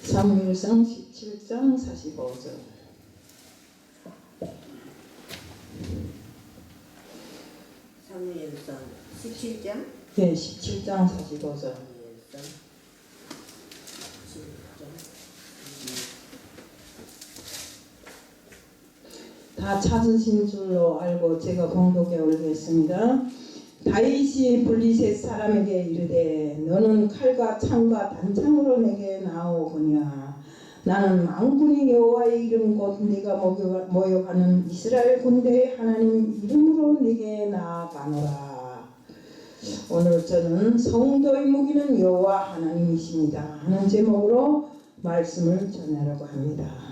사무엘상 17장 45절. 사무엘상 17장? 네, 17장 45절. 다 찾으신 줄로 알고 제가 봉독에 올리겠습니다. 다윗이 블리셋 사람에게 이르되 너는 칼과 창과 단창으로 내게 나오거니와 나는 만군의 여호와의 이름 곧 네가 모여가는 이스라엘 군대의 하나님 이름으로 네게 나아가노라. 오늘 저는 성도의 무기는 여호와 하나님이십니다 하는 제목으로 말씀을 전하려고 합니다.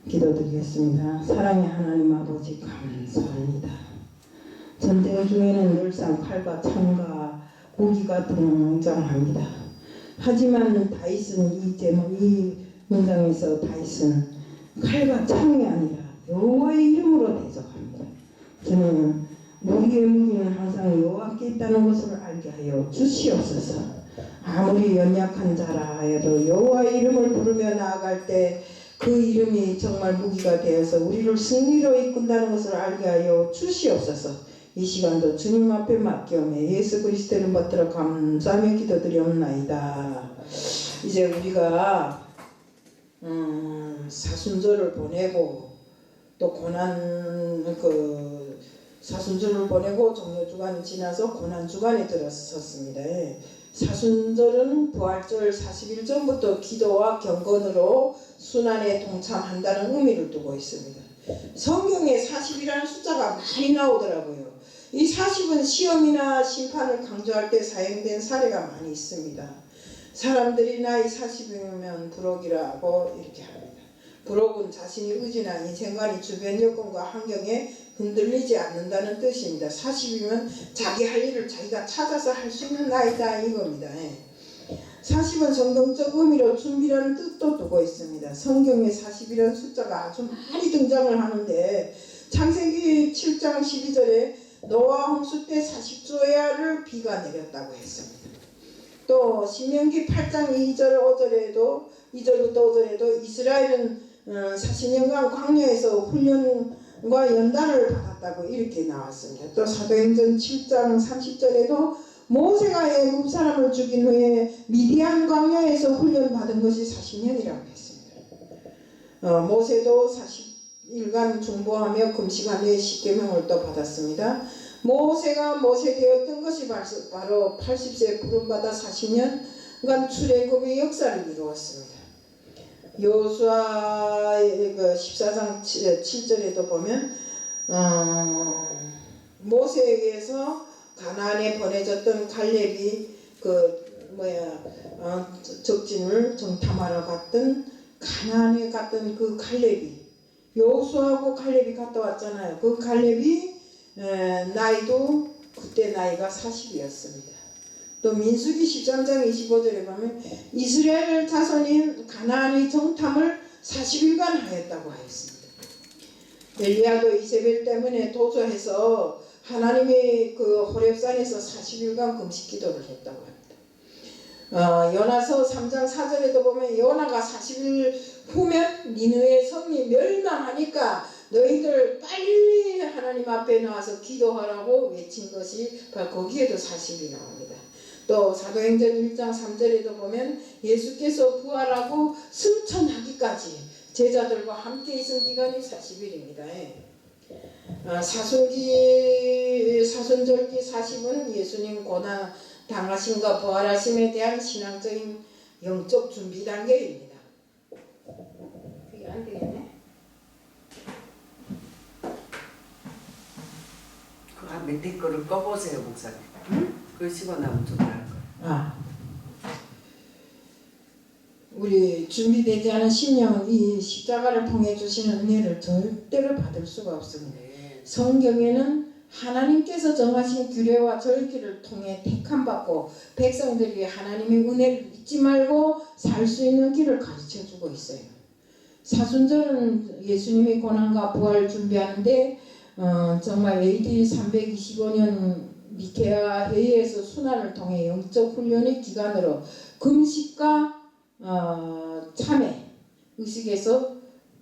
기도드리겠습니다. 사랑의 하나님 아버지 감사합니다. 전쟁 중에는 늘상 칼과 창과 무기가 등장합니다. 하지만 다윗은 이 문장에서 다윗은 칼과 창이 아니라 여호와의 이름으로 대적합니다. 저는 우리의 무기는 항상 여호와께 있다는 것을 알게 하여 주시옵소서. 아무리 연약한 자라 하여도 여호와의 이름을 부르며 나아갈 때 그 이름이 정말 무기가 되어서 우리를 승리로 이끈다는 것을 알게 하여 주시옵소서. 이 시간도 주님 앞에 맡겨오매 예수 그리스도를 받들어 감사하며 기도드리옵나이다. 이제 우리가 사순절을 보내고 또 고난 사순절을 보내고 종료주간이 지나서 고난주간에 들어섰습니다. 사순절은 부활절 40일 전부터 기도와 경건으로 순환에 동참한다는 의미를 두고 있습니다. 성경에 40이라는 숫자가 많이 나오더라고요. 이 40은 시험이나 심판을 강조할 때 사용된 사례가 많이 있습니다. 사람들이 나이 40이면 부록이라고 이렇게 합니다. 부록은 자신의 의지나 인생관이 주변 여건과 환경에 흔들리지 않는다는 뜻입니다. 40이면 자기 할 일을 자기가 찾아서 할 수 있는 나이다 이겁니다. 40은 성경적 의미로 준비라는 뜻도 두고 있습니다. 성경에 40이라는 숫자가 아주 많이 등장을 하는데 창세기 7장 12절에 노아 홍수 때 40조야를 비가 내렸다고 했습니다. 또 신명기 8장 2절부터 5절에도 이스라엘은 40년간 광야에서 훈련과 연단을 받았다고 이렇게 나왔습니다. 또 사도행전 7장 30절에도 모세가 애굽 사람을 죽인 후에 미디안 광야에서 훈련받은 것이 40년이라고 했습니다. 모세도 40일간 중보하며 금식하며 십계명을 또 받았습니다. 모세가 모세되었던 것이 바로 80세 부름받아 40년간 출애굽의 역사를 이루었습니다. 여호수아의 14장 7절에도 보면 모세에게서 가나안에 보내졌던 갈렙이 적진을 정탐하러 갔던 가나안에 갔던 그 갈렙이 여호수아하고 갈렙이 갔다 왔잖아요. 그 갈렙이 나이도 그때 나이가 40이었습니다. 또 민수기 13장 25절에 보면 이스라엘 자손인 가나안의 정탐을 40일간 하였다고 하였습니다. 엘리야도 이세벨 때문에 도주해서 하나님의 그 호렙산에서 40일간 금식 기도를 했다고 합니다. 요나서 3장 4절에도 보면 요나가 40일 후면 니느웨 성이 멸망하니까 너희들 빨리 하나님 앞에 나와서 기도하라고 외친 것이 바로 거기에도 40이 나옵니다. 또 사도행전 1장 3절에도 보면 예수께서 부활하고 승천하기까지 제자들과 함께 있은 기간이 40일입니다. 사순절기 40은 예수님 고난 당하심과 부활하심에 대한 신앙적인 영적 준비 단계입니다. 그게 안 되겠네. 그 밑에 거를 꺼보세요, 목사님. 그러시고 나면 좀 나을 거예요. 우리 준비되지 않은 심령은 이 십자가를 통해 주시는 은혜를 절대로 받을 수가 없습니다. 성경에는 하나님께서 정하신 규례와 절기를 통해 택함받고 백성들이 하나님의 은혜를 잊지 말고 살 수 있는 길을 가르쳐주고 있어요. 사순절은 예수님의 고난과 부활을 준비하는데 정말 AD 325년 니케아 회의에서 순환을 통해 영적 훈련의 기간으로 금식과 참회 의식에서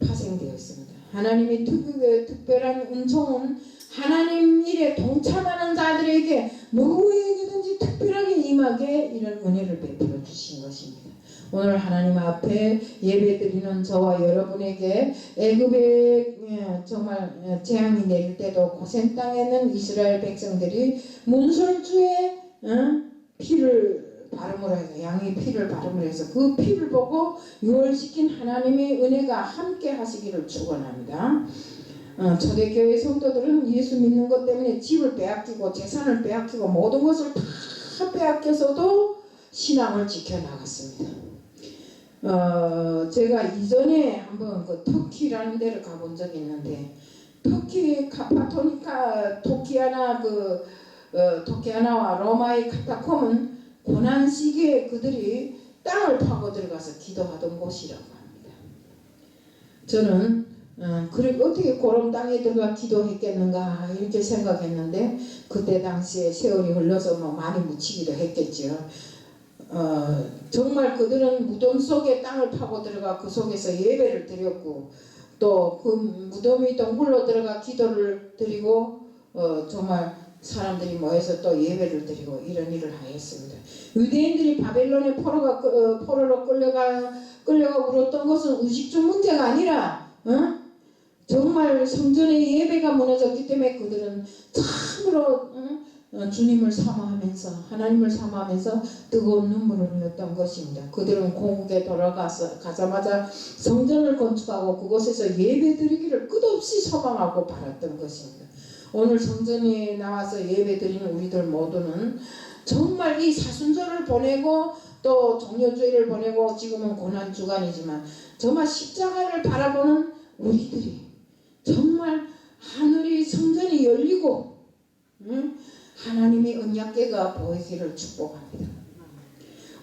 파생되었습니다. 하나님이 특별한 은총은 하나님 일에 동참하는 자들에게 누구에게든지 특별하게 임하게 이런 은혜를 베풀어 주신 것입니다. 오늘 하나님 앞에 예배드리는 저와 여러분에게 애굽에 정말 재앙이 내릴 때도 고센 땅에 있는 이스라엘 백성들이 문설주에 피를 발음을 해서 양의 피를 발음을 해서 그 피를 보고 유월시킨 하나님의 은혜가 함께 하시기를 축원합니다. 초대교회 성도들은 예수 믿는 것 때문에 집을 빼앗기고 재산을 빼앗기고 모든 것을 다 빼앗겨서도 신앙을 지켜나갔습니다. 제가 이전에 한번 그 터키라는 데를 가본 적이 있는데 터키 카파토니카 토키아나와 로마의 카타콤은 고난 시기에 그들이 땅을 파고 들어가서 기도하던 곳이라고 합니다. 저는 그래 어떻게 그런 땅에 들어가 기도했겠는가 이렇게 생각했는데 그때 당시에 세월이 흘러서 뭐 많이 묻히기도 했겠죠. 정말 그들은 무덤 속에 땅을 파고 들어가 그 속에서 예배를 드렸고 또 그 무덤이 동굴로 들어가 기도를 드리고 정말 사람들이 모여서 또 예배를 드리고 이런 일을 하였습니다. 유대인들이 바벨론의 포로로 끌려가 울었던 것은 의식주 문제가 아니라 정말 성전의 예배가 무너졌기 때문에 그들은 참으로 주님을 사모하면서 하나님을 사모하면서 뜨거운 눈물을 흘렸던 것입니다. 그들은 고국에 가자마자 성전을 건축하고 그곳에서 예배드리기를 끝없이 소망하고 바랐던 것입니다. 오늘 성전에 나와서 예배드리는 우리들 모두는 정말 이 사순절을 보내고 또 종료주일을 보내고 지금은 고난주간이지만 정말 십자가를 바라보는 우리들이 정말 하늘이 성전이 열리고 하나님의 언약궤가 보이기를 축복합니다.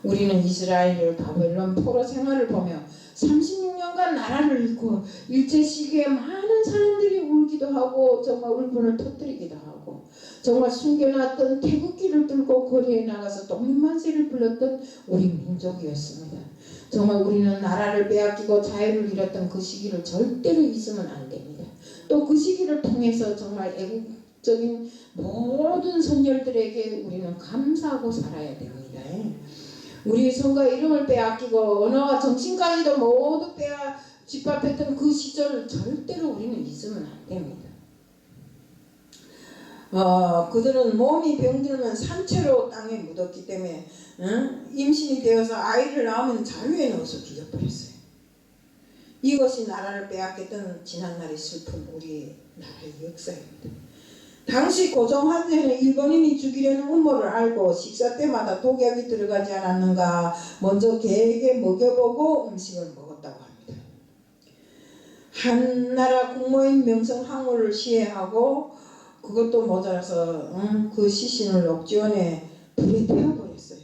우리는 이스라엘을 바벨론 포로 생활을 보며 36년간 나라를 잃고 일제 시기에 많은 사람들이 울기도 하고 정말 울분을 터뜨리기도 하고 정말 숨겨놨던 태극기를 들고 거리에 나가서 독립만세를 불렀던 우리 민족이었습니다. 정말 우리는 나라를 빼앗기고 자유를 잃었던 그 시기를 절대로 잊으면 안 됩니다. 또 그 시기를 통해서 정말 애국적인 모든 선열들에게 우리는 감사하고 살아야 됩니다. 우리 성가 이름을 빼앗기고 언어와 정신까지도 모두 짓밟혔던 그 시절을 절대로 우리는 잊으면 안 됩니다. 그들은 몸이 병들면 산채로 땅에 묻었기 때문에 임신이 되어서 아이를 낳으면 자루에 넣어서 죽여버렸어요. 이것이 나라를 빼앗겼던 지난날의 슬픈 우리 나라의 역사입니다. 당시 고종 황제는 일본인이 죽이려는 음모를 알고 식사 때마다 독약이 들어가지 않았는가 먼저 개에게 먹여보고 음식을 먹었다고 합니다. 한나라 국모인 명성황후를 시해하고 그것도 모자라서 그 시신을 옥지원에 불에 태워버렸어요.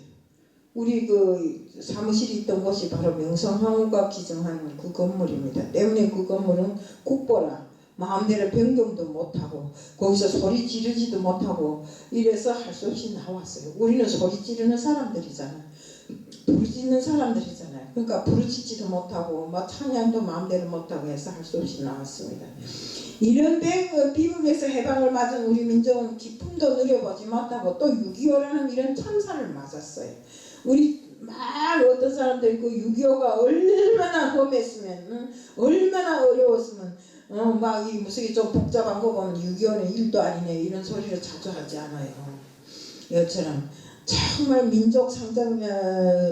우리 그 사무실이 있던 곳이 바로 명성황후가 기증한 그 건물입니다. 때문에 그 건물은 국보라 마음대로 변경도 못하고 거기서 소리 지르지도 못하고 이래서 할 수 없이 나왔어요. 우리는 소리 지르는 사람들이잖아요. 부르짖는 사람들이잖아요. 그러니까 부르짖지도 못하고 막 찬양도 마음대로 못하고 해서 할 수 없이 나왔습니다. 이런 비극에서 해방을 맞은 우리 민족은 기쁨도 누려보지 못하고 또 6.25라는 이런 참사를 맞았어요. 우리 막 어떤 사람들이 그 6.25가 얼마나 험했으면 얼마나 어려웠으면 막 이 무슨 좀 복잡한 거 보면 6.25는 일도 아니네 이런 소리를 자주 하지 않아요. 이처럼 정말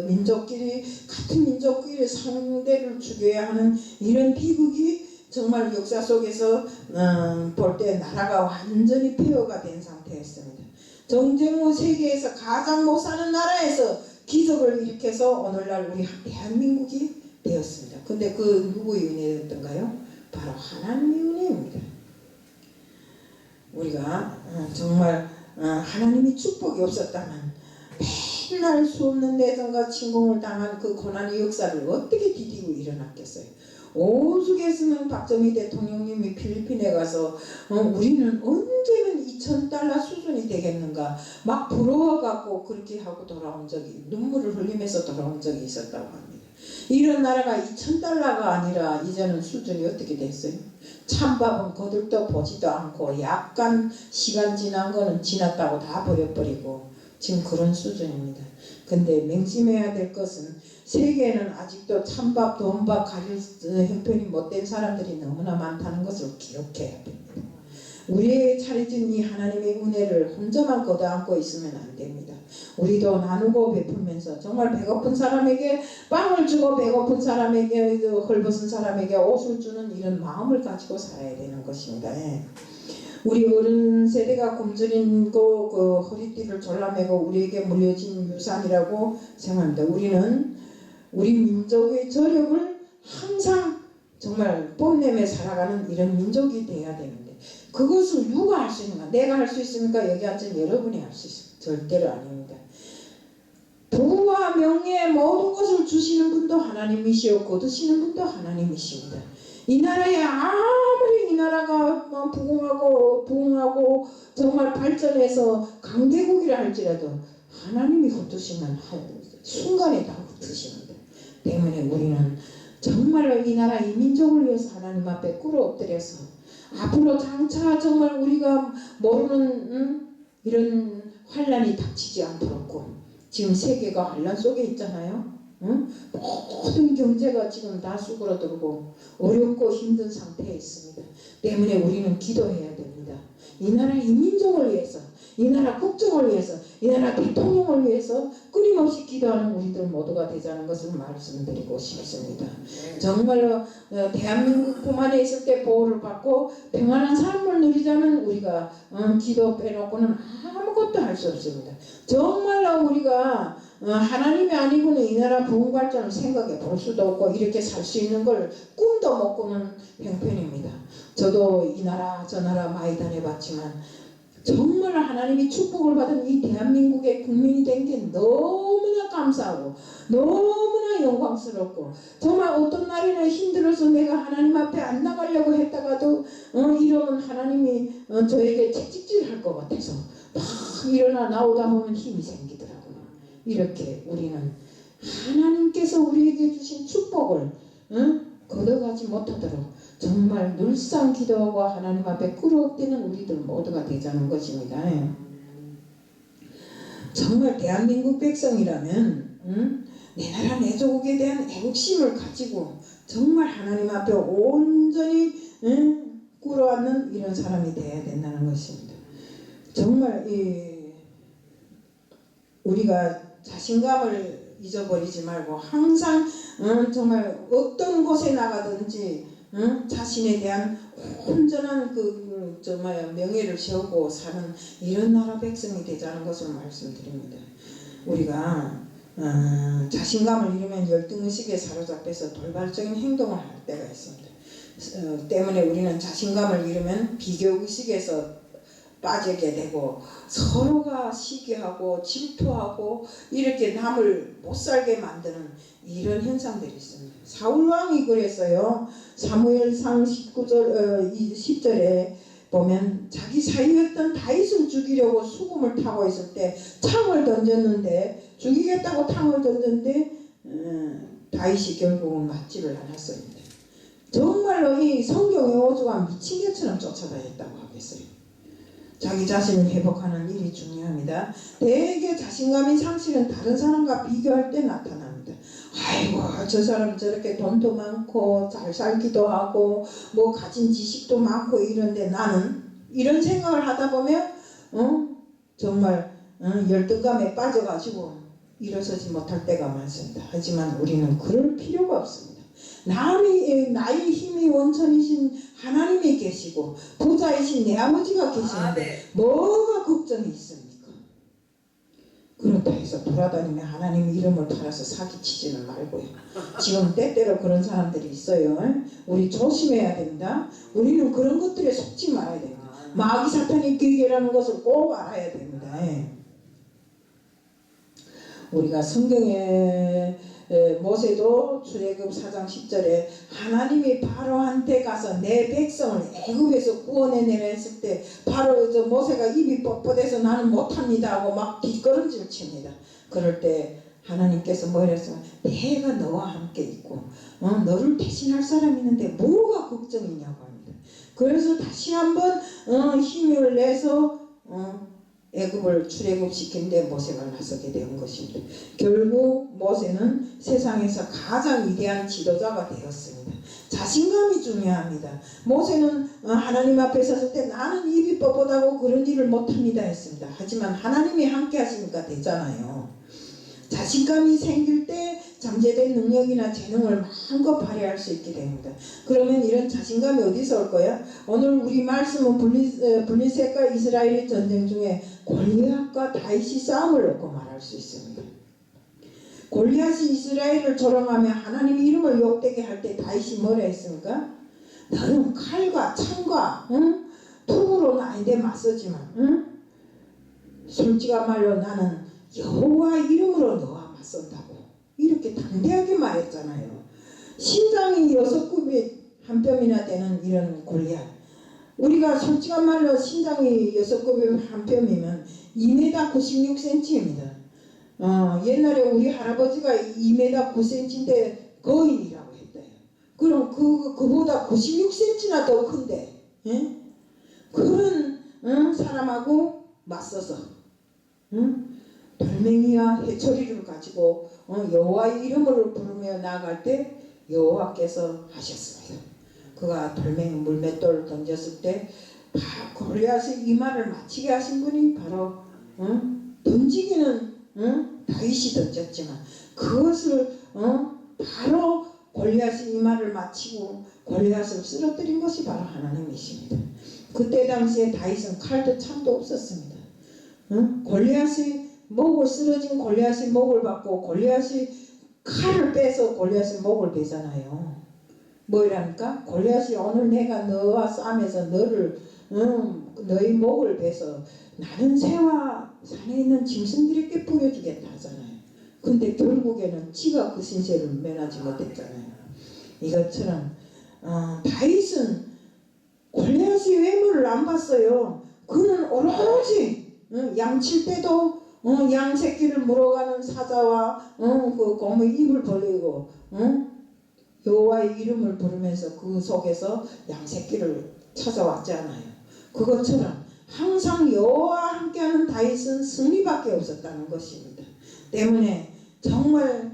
민족끼리 같은 민족끼리 상대를 죽여야 하는 이런 비극이 정말 역사 속에서 볼 때 나라가 완전히 폐허가 된 상태였습니다. 전쟁 후 세계에서 가장 못 사는 나라에서 기적을 일으켜서 오늘날 우리 대한민국이 되었습니다. 근데 그 누구의 은혜였던가요? 바로 하나님의 은혜입니다. 우리가 정말 하나님의 축복이 없었다면 맨날 수 없는 내전과 침공을 당한 그 고난의 역사를 어떻게 디디고 일어났겠어요. 오죽했으면 박정희 대통령님이 필리핀에 가서 우리는 언제면 $2,000 수준이 되겠는가 막 부러워갖고 그렇게 하고 돌아온 적이 눈물을 흘리면서 돌아온 적이 있었다고 합니다. 이런 나라가 2,000달러가 아니라 이제는 수준이 어떻게 됐어요? 찬밥은 거들떠 보지도 않고 약간 시간 지난 거는 지났다고 다 버려버리고 지금 그런 수준입니다. 근데 맹심해야 될 것은 세계에는 아직도 찬밥, 돈밥 가릴 형편이 못된 사람들이 너무나 많다는 것을 기억해야 됩니다. 우리에게 차려진 이 하나님의 은혜를 혼자만 걷어안고 있으면 안 됩니다. 우리도 나누고 베풀면서 정말 배고픈 사람에게 빵을 주고 배고픈 사람에게 헐벗은 사람에게 옷을 주는 이런 마음을 가지고 살아야 되는 것입니다. 우리 어른 세대가 굶주린 그 허리띠를 졸라매고 우리에게 물려진 유산이라고 생각합니다. 우리는 우리 민족의 저력을 항상 정말 뽐내며 살아가는 이런 민족이 되어야 되는데 그것을 누가 할 수 있는가? 내가 할 수 있습니까? 여기 앉은 여러분이 할 수 있습니다. 절대로 아닙니다. 부와 명예 모든 것을 주시는 분도 하나님이시오 거두시는 분도 하나님이십니다. 이 나라에 아무리 이 나라가 부흥하고 정말 발전해서 강대국이라 할지라도 하나님이 흩으시면 순간에 다 흩으십니다. 때문에 우리는 정말로 이 나라 이 민족을 위해서 하나님 앞에 꿇어 엎드려서 앞으로 장차 정말 우리가 모르는 이런 환란이 닥치지 않도록 지금 세계가 환란 속에 있잖아요. 모든 경제가 지금 다 수그러들고 어렵고 힘든 상태에 있습니다. 때문에 우리는 기도해야 됩니다. 이 나라 이 민족을 위해서 이 나라 국정을 위해서 이 나라 대통령을 위해서 끊임없이 기도하는 우리들 모두가 되자는 것을 말씀드리고 싶습니다. 정말로 대한민국 품 안에 있을 때 보호를 받고 평안한 삶을 누리자면 우리가 기도 빼놓고는 아무것도 할 수 없습니다. 정말로 우리가 하나님이 아니고는 이 나라 부흥 발전을 생각해 볼 수도 없고 이렇게 살 수 있는 걸 꿈도 못 꾸는 형편입니다. 저도 이 나라 저 나라 많이 다녀봤지만 정말 하나님이 축복을 받은 이 대한민국의 국민이 된 게 너무나 감사하고 너무나 영광스럽고 정말 어떤 날에는 힘들어서 내가 하나님 앞에 안 나가려고 했다가도 이러면 하나님이 저에게 채찍질할 것 같아서 막 일어나 나오다 보면 힘이 생기더라고요. 이렇게 우리는 하나님께서 우리에게 주신 축복을 걷어가지 못하도록 정말 늘상 기도하고 하나님 앞에 꿇어엎드는 우리들 모두가 되자는 것입니다. 정말 대한민국 백성이라면 내 나라 내 조국에 대한 애국심을 가지고 정말 하나님 앞에 온전히 꿇어앉는 이런 사람이 되어야 된다는 것입니다. 정말 우리가 자신감을 잊어버리지 말고 항상 정말 어떤 곳에 나가든지 자신에 대한 온전한 정말 명예를 세우고 사는 이런 나라 백성이 되자는 것을 말씀드립니다. 우리가 자신감을 잃으면 열등의식에 사로잡혀서 돌발적인 행동을 할 때가 있습니다. 때문에 우리는 자신감을 잃으면 비교의식에서 빠지게 되고 서로가 시기하고 질투하고 이렇게 남을 못살게 만드는 이런 현상들이 있습니다. 사울왕이 그랬어요. 사무엘상 10절에 보면 자기 사위였던 다윗을 죽이려고 수금을 타고 있을 때 창을 던졌는데 죽이겠다고 창을 던졌는데 다윗이 결국은 맞지를 않았습니다. 정말로 이 성경의 오주가 미친 개처럼 쫓아다녔다고 하겠어요. 자기 자신을 회복하는 일이 중요합니다. 대개 자신감이 상실은 다른 사람과 비교할 때 나타납니다. 아이고 저 사람 저렇게 돈도 많고 잘 살기도 하고 뭐 가진 지식도 많고 이런데 나는 이런 생각을 하다 보면 정말 열등감에 빠져가지고 일어서지 못할 때가 많습니다. 하지만 우리는 그럴 필요가 없습니다. 나의 힘이 원천이신 하나님이 계시고 부자이신 내 아버지가 계시는데 뭐가 걱정이 있습니까? 그렇다 해서 돌아다니며 하나님 이름을 팔아서 사기치지는 말고요. 지금 때때로 그런 사람들이 있어요. 우리 조심해야 된다. 우리는 그런 것들에 속지 말아야 됩니다. 마귀 사탄이 귀계라는 것을 꼭 알아야 됩니다. 우리가 성경에 모세도 출애굽 4장 10절에 하나님이 바로한테 가서 내 백성을 애굽에서 구원해내라 했을 때 바로 모세가 입이 뻣뻣해서 나는 못합니다 하고 막 뒷걸음질 칩니다. 그럴 때 하나님께서 뭐 이랬으면 내가 너와 함께 있고 너를 대신할 사람이 있는데 뭐가 걱정이냐고 합니다. 그래서 다시 한번 힘을 내서 애굽을 출애굽시키는데 모세가 나서게 된 것입니다. 결국 모세는 세상에서 가장 위대한 지도자가 되었습니다. 자신감이 중요합니다. 모세는 하나님 앞에 섰을 때 나는 입이 뻣뻣하고 그런 일을 못합니다 했습니다. 하지만 하나님이 함께 하시니까 되잖아요. 자신감이 생길 때 잠재된 능력이나 재능을 마음껏 발휘할 수 있게 됩니다. 그러면 이런 자신감이 어디서 올 거야? 오늘 우리 말씀은 블리셋과 이스라엘의 전쟁 중에 골리앗과 다윗이 싸움을 놓고 말할 수 있습니다. 골리앗이 이스라엘을 조롱하며 하나님의 이름을 욕되게 할 때 다윗이 뭐라 했습니까? 너는 칼과 창과 톱으로 나에게 맞서지만 솔직한 말로 나는 여호와 이름으로 너와 맞선다고 이렇게 담대하게 말했잖아요. 신장이 6굽이 한 뼘이나 되는 이런 골리앗, 우리가 솔직한 말로 신장이 6굽이 한 뼘이면 2m 96cm입니다. 옛날에 우리 할아버지가 2m 9cm인데 거인이라고 했대요. 그럼 그보다 96cm나 더 큰데 그런 사람하고 맞서서 돌멩이와 해초리를 가지고 여호와의 이름을 부르며 나아갈 때 여호와께서 하셨습니다. 그가 돌멩이 물맷돌을 던졌을 때 골리앗의 이마를 맞히게 하신 분이 바로 던지기는 다윗이 던졌지만 그것을 바로 골리앗의 이마를 맞히고 골리앗을 쓰러뜨린 것이 바로 하나님이십니다. 그때 당시에 다윗은 칼도 창도 없었습니다. 골리앗의 목을 쓰러진 골리앗의 목을 받고 골리앗이 칼을 빼서 골리앗의 목을 베잖아요. 뭐라니까? 골리앗이 오늘 내가 너와 싸움에서 너의 목을 베서 나는 새와 산에 있는 짐승들에게 뿌려주겠다 하잖아요. 근데 결국에는 지가 그 신세를 면하지 못했잖아요. 이것처럼 다윗은 골리앗의 외모를 안 봤어요. 그는 오로지 양칠 때도 양 새끼를 물어가는 사자와 그 곰의 입을 벌리고 여호와의 이름을 부르면서 그 속에서 양 새끼를 찾아왔잖아요. 그것처럼 항상 여호와와 함께하는 다윗은 승리밖에 없었다는 것입니다. 때문에 정말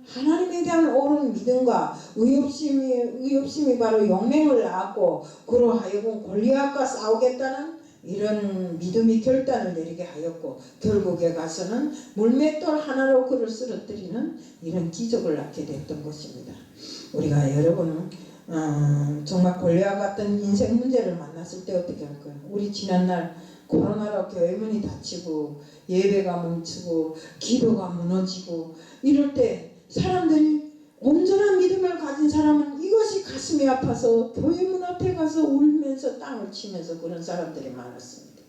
하나님에 대한 옳은 믿음과 의협심이 바로 용맹을 낳았고 그로 하여금 골리앗과 싸우겠다는 이런 믿음이 결단을 내리게 하였고 결국에 가서는 물맷돌 하나로 그를 쓰러뜨리는 이런 기적을 낳게 됐던 것입니다. 우리가 여러분 정말 골리앗 같은 인생 문제를 만났을 때 어떻게 할까요? 우리 지난날 코로나로 교회 문이 닫히고 예배가 멈추고 기도가 무너지고 이럴 때 사람들이 온전한 믿음을 가진 사람은 이것이 가슴이 아파서 교회 문 앞에 가서 울면서 땅을 치면서 그런 사람들이 많았습니다.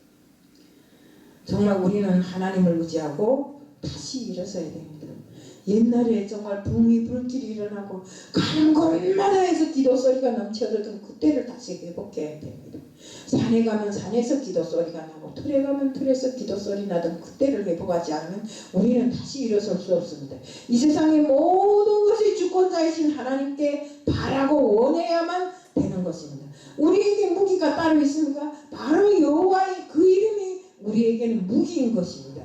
정말 우리는 하나님을 의지하고 다시 일어서야 됩니다. 옛날에 정말 붕이 불길이 일어나고 가는 곳마다에서 기도 소리가 넘쳐들던 그때를 다시 회복해야 됩니다. 산에 가면 산에서 기도 소리가 나고 틀에 가면 틀에서 기도 소리 나던 그때를 회복하지 않으면 우리는 다시 일어설 수 없습니다. 이 세상의 모든 것이 주권자이신 하나님께 바라고 원해야만 되는 것입니다. 우리에게 무기가 따로 있습니까? 바로 여호와의 그 이름이 우리에게는 무기인 것입니다.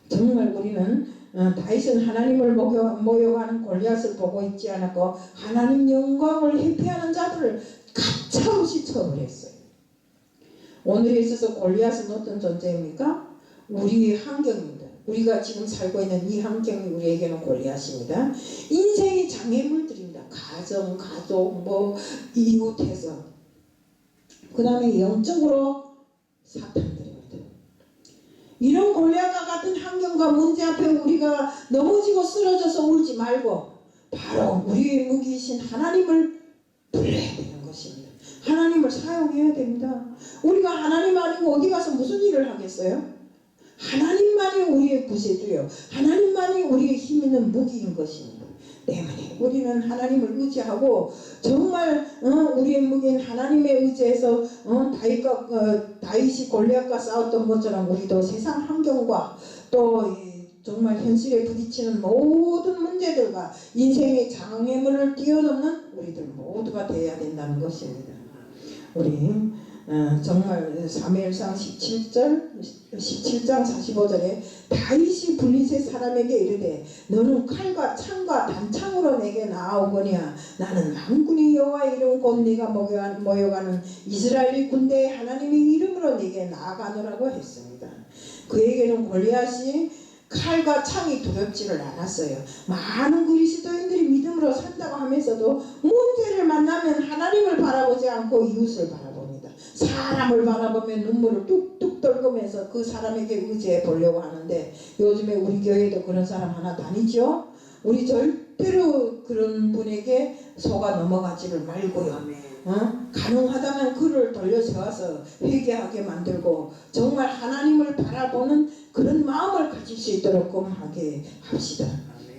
정말 우리는 다윗은 하나님을 모욕하는 골리앗을 보고 있지 않았고 하나님 영광을 회피하는 자들을 가차없이 처벌했어요. 오늘에 있어서 골리앗은 어떤 존재입니까? 우리의 환경입니다. 우리가 지금 살고 있는 이 환경이 우리에게는 골리앗입니다. 인생의 장애물들입니다. 가정, 가족, 이웃에서 그 다음에 영적으로 사탄들입니다. 이런 골리앗과 같은 환경과 문제 앞에 우리가 넘어지고 쓰러져서 울지 말고 바로 우리의 무기이신 하나님을 불러야 되는 것입니다. 하나님을 사용해야 됩니다. 우리가 하나님 아니고 어디 가서 무슨 일을 하겠어요? 하나님만이 우리의 구세주요. 하나님만이 우리의 힘 있는 무기인 것입니다. 때문에 우리는 하나님을 의지하고 정말 우리의 무기인 하나님의 의지에서 다윗이 골리앗과 싸웠던 것처럼 우리도 세상 환경과 또 정말 현실에 부딪히는 모든 문제들과 인생의 장애물을 뛰어넘는 우리들 모두가 되어야 된다는 것입니다. 우리 정말 사무엘상 17장 45절에 다윗이 블리셋 사람에게 이르되 너는 칼과 창과 단창으로 내게 나아오거니와 나는 만군의 여호와의 이름 곧 네가 모여가는 이스라엘의 군대의 하나님의 이름으로 네게 나아가노라고 했습니다. 그에게는 골리앗이 칼과 창이 두렵지를 않았어요. 많은 그리스도인들이 믿음으로 산다고 하면서도 문제를 만나면 하나님을 바라보지 않고 이웃을 바라봅니다. 사람을 바라보면 눈물을 뚝뚝 떨구면서 그 사람에게 의지해 보려고 하는데 요즘에 우리 교회도 그런 사람 하나 다니죠. 우리 절대로 그런 분에게 속아 넘어가지를 말고요. 가능하다면 그를 돌려 세워서 회개하게 만들고 정말 하나님을 바라보는 그런 마음을 가질 수 있도록 하게 합시다.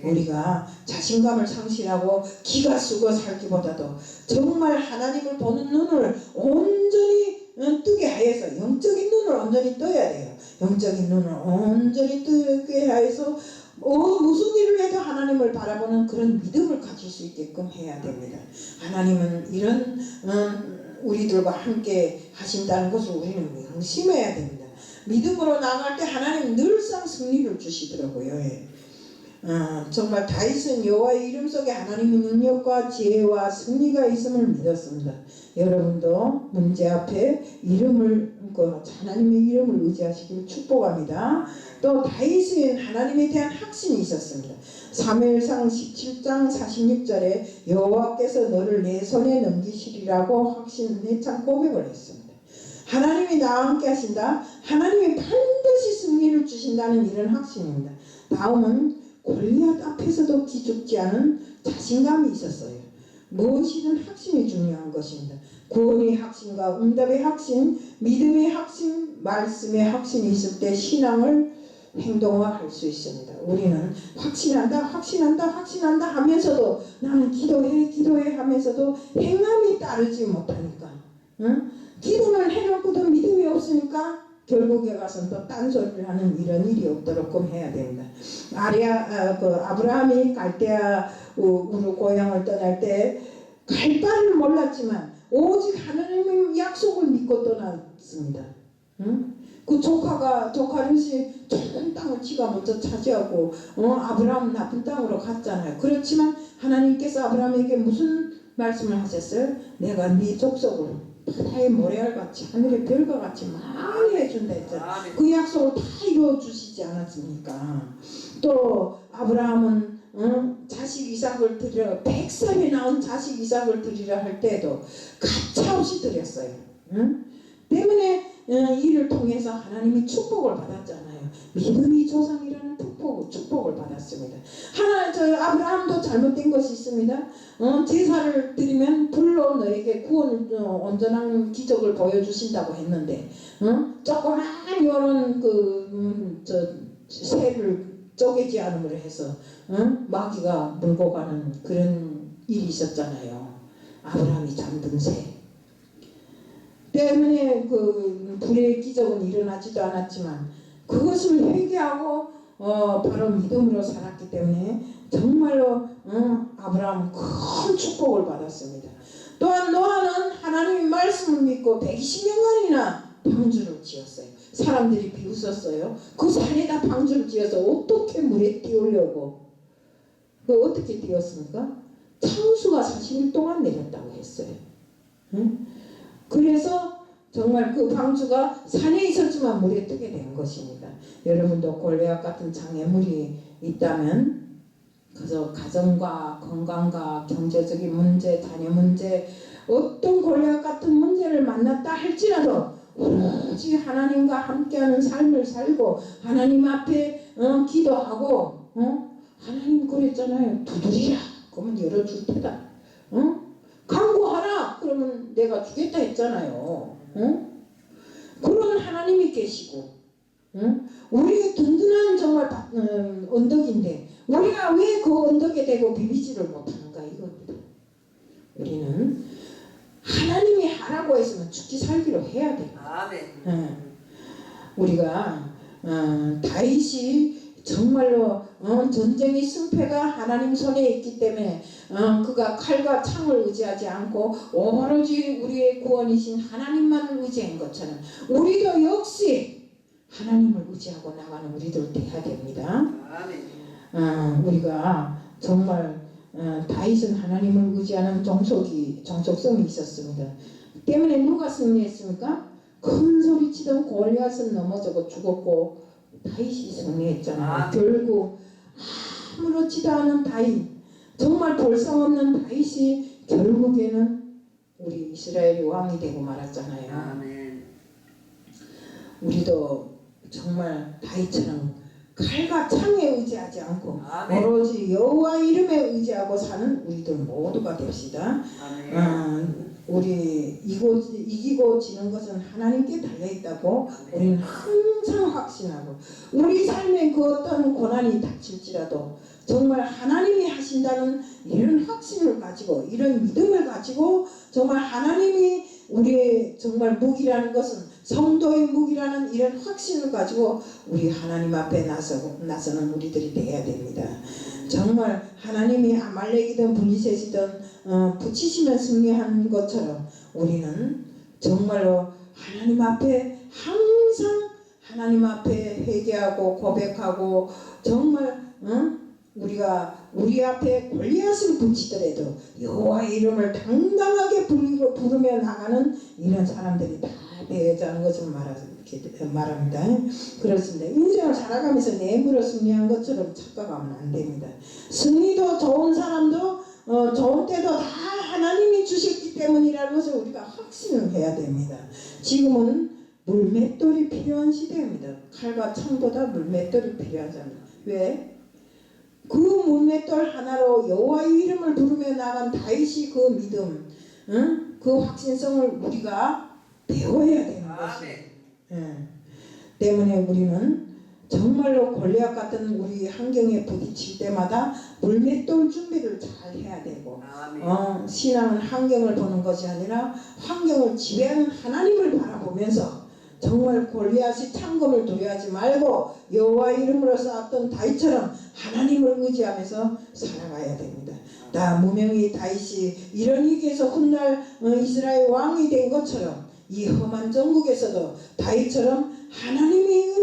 우리가 자신감을 상실하고 기가 쓰고 살기보다도 정말 하나님을 보는 눈을 온전히 뜨게 하여서 영적인 눈을 온전히 떠야 돼요. 영적인 눈을 온전히 뜨게 하여서 무슨 일을 해도 하나님을 바라보는 그런 믿음을 가질 수 있게끔 해야 됩니다. 하나님은 이런 우리들과 함께 하신다는 것을 우리는 명심해야 됩니다. 믿음으로 나갈 때 하나님 늘상 승리를 주시더라고요. 정말 다윗은 여호와의 이름 속에 하나님의 능력과 지혜와 승리가 있음을 믿었습니다. 여러분도 문제 앞에 하나님의 이름을 의지하시길 축복합니다. 또 다윗은 하나님에 대한 확신이 있었습니다. 사무엘상 17장 46절에 여호와께서 너를 내 손에 넘기시리라고 확신에 찬 고백을 했습니다. 하나님이 나와 함께 하신다. 하나님이 반드시 승리를 주신다는 이런 확신입니다. 다음은 골리앗 앞에서도 기죽지 않은 자신감이 있었어요. 무엇이든 확신이 중요한 것입니다. 구원의 확신과 응답의 확신, 믿음의 확신, 말씀의 확신이 있을 때 신앙을 행동화할 수 있습니다. 우리는 확신한다 하면서도 나는 기도해 하면서도 행함이 따르지 못하니까 기도를 해놓고도 믿음이 없으니까 결국에 가서는 또 딴소리를 하는 이런 일이 없도록 해야 됩니다. 아브라함이 갈대아 우르 고향을 떠날 때 갈 바를 몰랐지만 오직 하나님의 약속을 믿고 떠났습니다. 그 조카 롯이 좋은 땅을 지가 먼저 차지하고 아브라함은 나쁜 땅으로 갔잖아요. 그렇지만 하나님께서 아브라함에게 무슨 말씀을 하셨어요? 내가 네 족속을 바다의 모래알같이 하늘의 별과 같이 많이 해준다 했잖아요. 그 약속을 다 이루어주시지 않았습니까? 또 아브라함은 자식 이삭을 드리라 100살이 나온 자식 이삭을 드리라 할 때도 가차없이 드렸어요. 때문에 이를 통해서 하나님이 축복을 받았잖아요. 믿음이 조상이라는 축복을 받았습니다. 아브라함도 잘못된 것이 있습니다. 제사를 드리면 불로 너에게 구원을 온전한 기적을 보여주신다고 했는데 조그만 요런 새를 쪼개지 않음으로 해서 마귀가 물고 가는 그런 일이 있었잖아요. 아브라함이 잠든 새 때문에 그 불의 기적은 일어나지도 않았지만 그것을 회개하고 바로 믿음으로 살았기 때문에 정말로 아브라함은 큰 축복을 받았습니다. 또한 노아는 하나님의 말씀을 믿고 120년간이나 방주를 지었어요. 사람들이 비웃었어요. 그 산에다 방주를 지어서 어떻게 물에 띄우려고 어떻게 띄웠습니까? 창수가 40일 동안 내렸다고 했어요. 그래서 정말 그 방주가 산에 있었지만 물에 뜨게 된 것입니다. 여러분도 골리앗 같은 장애물이 있다면 그래서 가정과 건강과 경제적인 문제, 자녀 문제 어떤 골리앗 같은 문제를 만났다 할지라도 오로지 하나님과 함께하는 삶을 살고 하나님 앞에 기도하고 하나님 그랬잖아요. 두드리라 그러면 열어줄 테다. 간구하라 그러면 내가 주겠다 했잖아요. 그런 하나님이 계시고 우리가 든든한 정말 언덕인데 우리가 왜 그 언덕에 대고 비비지를 못하는가 이겁니다. 우리는 하나님이 하라고 했으면 죽기 살기로 해야 돼요. 아멘. 우리가 다윗이 정말로 전쟁의 승패가 하나님 손에 있기 때문에 그가 칼과 창을 의지하지 않고 오로지 우리의 구원이신 하나님만을 의지한 것처럼 우리도 역시 하나님을 의지하고 나가는 우리들 돼야 됩니다. 우리가 정말 다윗은 하나님을 의지하는 정속성이 있었습니다. 때문에 누가 승리했습니까? 큰 소리치던 골리앗은 넘어져고 죽었고 다윗이 승리했잖아요. 결국 아무렇지도 않은 다윗, 정말 볼상없는 다윗이 결국에는 우리 이스라엘의 왕이 되고 말았잖아요. 우리도 정말 다윗처럼 칼과 창에 의지하지 않고 오로지 여호와 이름에 의지하고 사는 우리들 모두가 됩시다. 우리 이기고 지는 것은 하나님께 달려있다고 우리는 항상 확신하고 우리 삶에 그 어떤 고난이 닥칠지라도 정말 하나님이 하신다는 이런 확신을 가지고 이런 믿음을 가지고 정말 하나님이 우리의 정말 무기라는 것은 성도의 무기라는 이런 확신을 가지고 우리 하나님 앞에 나서는 우리들이 되어야 됩니다. 정말 하나님이 아말렉이든 블레셋이든 붙이시면 승리한 것처럼 우리는 정말로 하나님 앞에 항상 하나님 앞에 회개하고 고백하고 정말 우리가 우리 앞에 골리앗을 붙이더라도 여호와의 이름을 당당하게 부르며 나가는 이런 사람들이 다 되어야하는 것을 말합니다. 그렇습니다. 인생을 살아가면서 내물어 승리한 것처럼 착각하면 안 됩니다. 승리도 좋은 사람도 좋은 때도 다 하나님이 주셨기 때문이라는 것을 우리가 확신을 해야 됩니다. 지금은 물맷돌이 필요한 시대입니다. 칼과 창보다 물맷돌이 필요하잖아요. 왜? 그 물맷돌 하나로 여호와의 이름을 부르며 나간 다윗이 그 믿음, 그 확신성을 우리가 배워야 되는 것이에요. 때문에 우리는 정말로 골리앗 같은 우리 환경에 부딪힐 때마다 물맷돌 준비를 잘 해야 되고 신앙은 환경을 보는 것이 아니라 환경을 지배하는 하나님을 바라보면서 정말 골리앗이 창검을 두려워하지 말고 여호와 이름으로 쌓았던 다윗처럼 하나님을 의지하면서 살아가야 됩니다. 나 무명의 다윗이 이런 위기에서 훗날 이스라엘 왕이 된 것처럼 이 험한 전국에서도 다윗처럼 하나님의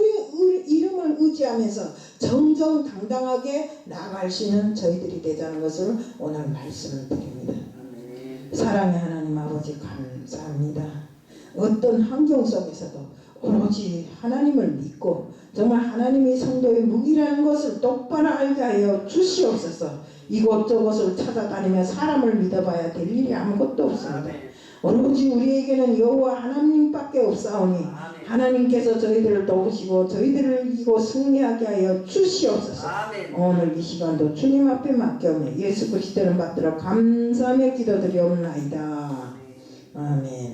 이름을 의지하면서 정정당당하게 나아갈 수 있는 저희들이 되자는 것을 오늘 말씀을 드립니다. 사랑의 하나님 아버지 감사합니다. 어떤 환경 속에서도 오로지 하나님을 믿고 정말 하나님이 성도의 무기라는 것을 똑바로 알게 하여 주시옵소서. 이곳저곳을 찾아다니며 사람을 믿어봐야 될 일이 아무것도 없습니다. 오로지 우리에게는 여호와 하나님밖에 없사오니 하나님께서 저희들을 도우시고 저희들을 이기고 승리하게 하여 주시옵소서. 오늘 이 시간도 주님 앞에 맡겨오며 예수 그리스도를 받들어 감사하며 기도드리옵나이다. 아멘.